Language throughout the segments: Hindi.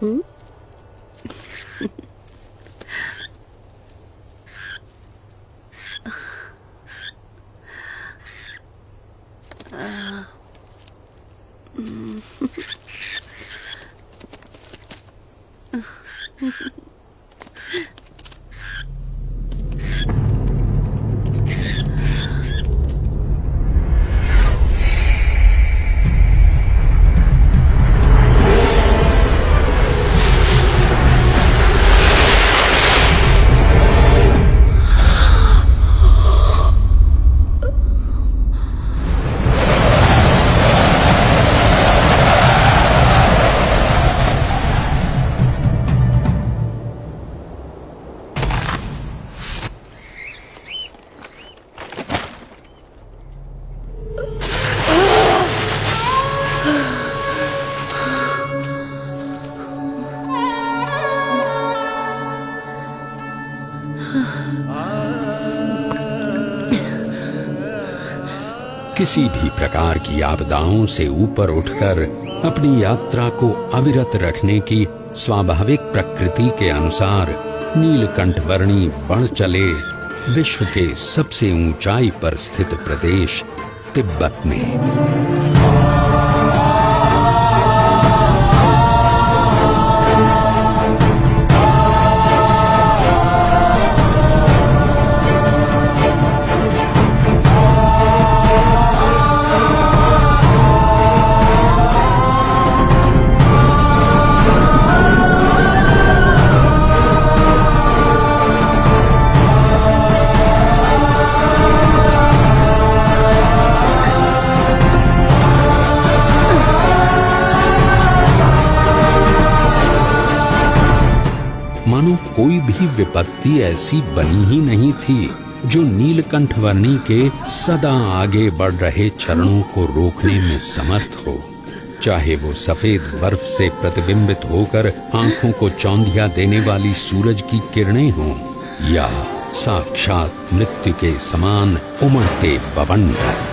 हम्म। किसी भी प्रकार की आपदाओं से ऊपर उठकर अपनी यात्रा को अविरत रखने की स्वाभाविक प्रकृति के अनुसार नीलकंठवर्णी बढ़ चले विश्व के सबसे ऊंचाई पर स्थित प्रदेश तिब्बत में। मानो कोई भी विपत्ति ऐसी बनी ही नहीं थी जो नीलकंठवर्णी के सदा आगे बढ़ रहे चरणों को रोकने में समर्थ हो। चाहे वो सफेद बर्फ से प्रतिबिंबित होकर आंखों को चौंधिया देने वाली सूरज की किरणें हों या साक्षात मृत्यु के समान उमड़ते बवंडर।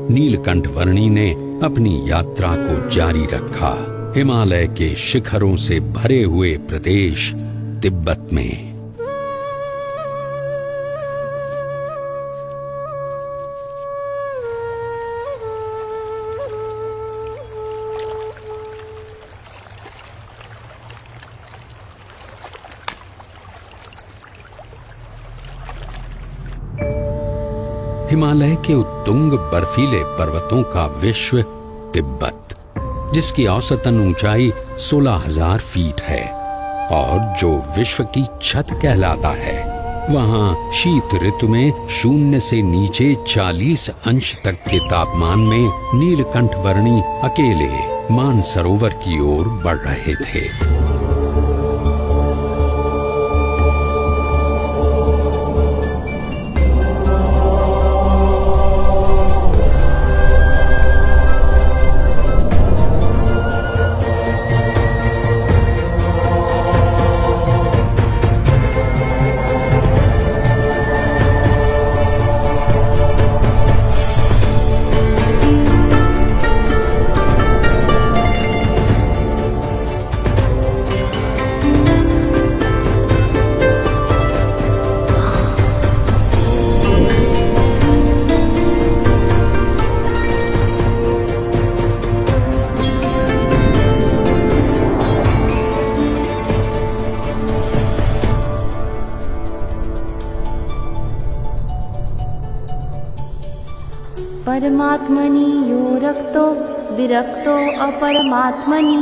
नीलकंठवर्णी ने अपनी यात्रा को जारी रखा हिमालय के शिखरों से भरे हुए प्रदेश तिब्बत में। हिमालय के उत्तुंग बर्फीले पर्वतों का विश्व तिब्बत, जिसकी औसतन ऊंचाई 16,000 फीट है और जो विश्व की छत कहलाता है, वहां शीत ऋतु में 0 से नीचे 40 अंश तक के तापमान में नीलकंठवर्णी अकेले मानसरोवर की ओर बढ़ रहे थे। परमात्मनि यो रक्तो विरक्तो अपरमात्मनि।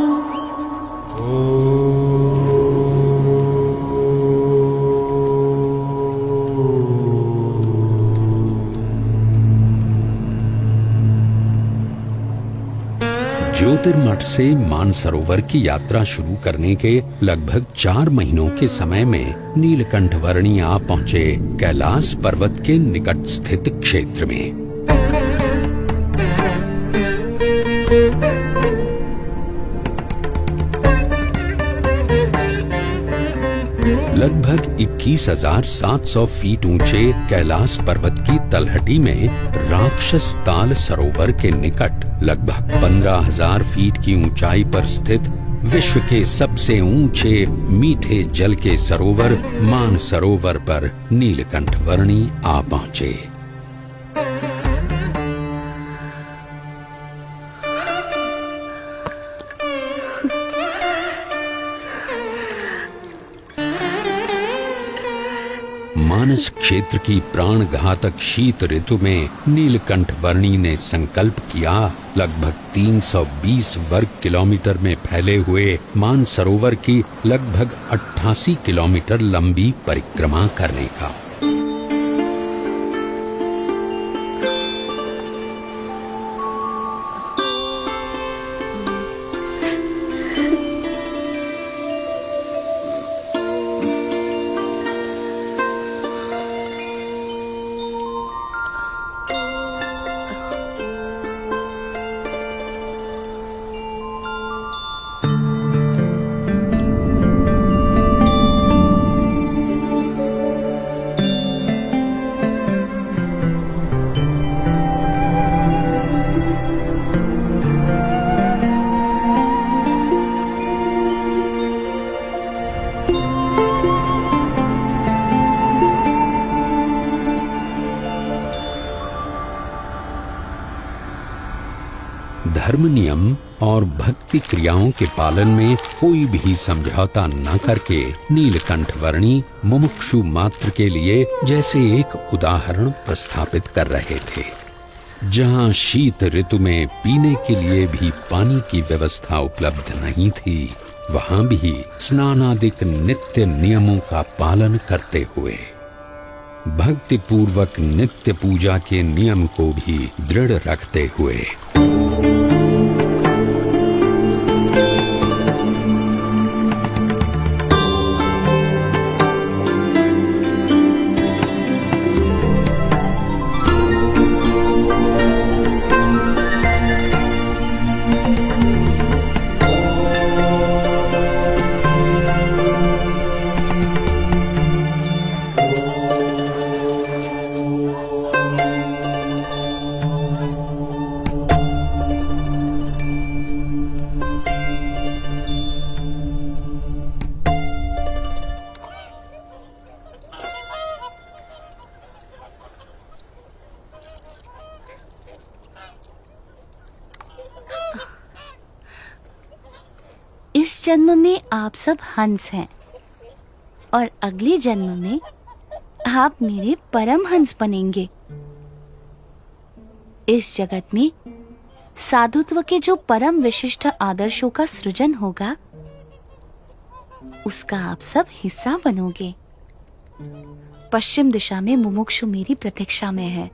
ज्योतिर्मठ से मानसरोवर की यात्रा शुरू करने के लगभग 4 महीनों के समय में नीलकंठ वर्णी आ पहुंचे कैलाश पर्वत के निकट स्थित क्षेत्र में। लगभग 21,700 फीट ऊंचे कैलाश पर्वत की तलहटी में राक्षस ताल सरोवर के निकट लगभग 15,000 फीट की ऊंचाई पर स्थित विश्व के सबसे ऊंचे मीठे जल के सरोवर मानसरोवर पर नीलकंठ वर्णी आ पहुंचे। मानस क्षेत्र की प्राण घातक शीत ऋतु में नीलकंठ वर्णी ने संकल्प किया लगभग 320 वर्ग किलोमीटर में फैले हुए मानसरोवर की लगभग 88 किलोमीटर लंबी परिक्रमा करने का। धर्म नियम और भक्ति क्रियाओं के पालन में कोई भी समझौता न करके नीलकंठ वर्णी मुमुक्षु मात्र के लिए जैसे एक उदाहरण प्रस्थापित कर रहे थे। जहां शीत ऋतु में पीने के लिए भी पानी की व्यवस्था उपलब्ध नहीं थी, वहां भी स्नानादिक नित्य नियमों का पालन करते हुए भक्ति पूर्वक नित्य पूजा के नियम को भी दृढ़ रखते हुए इस जन्म में आप सब हंस हैं और अगले जन्म में आप मेरे परम हंस बनेंगे। इस जगत में साधुत्व के जो परम विशिष्ट आदर्शों का सृजन होगा, उसका आप सब हिस्सा बनोगे। पश्चिम दिशा में मुमुक्षु मेरी प्रतीक्षा में है।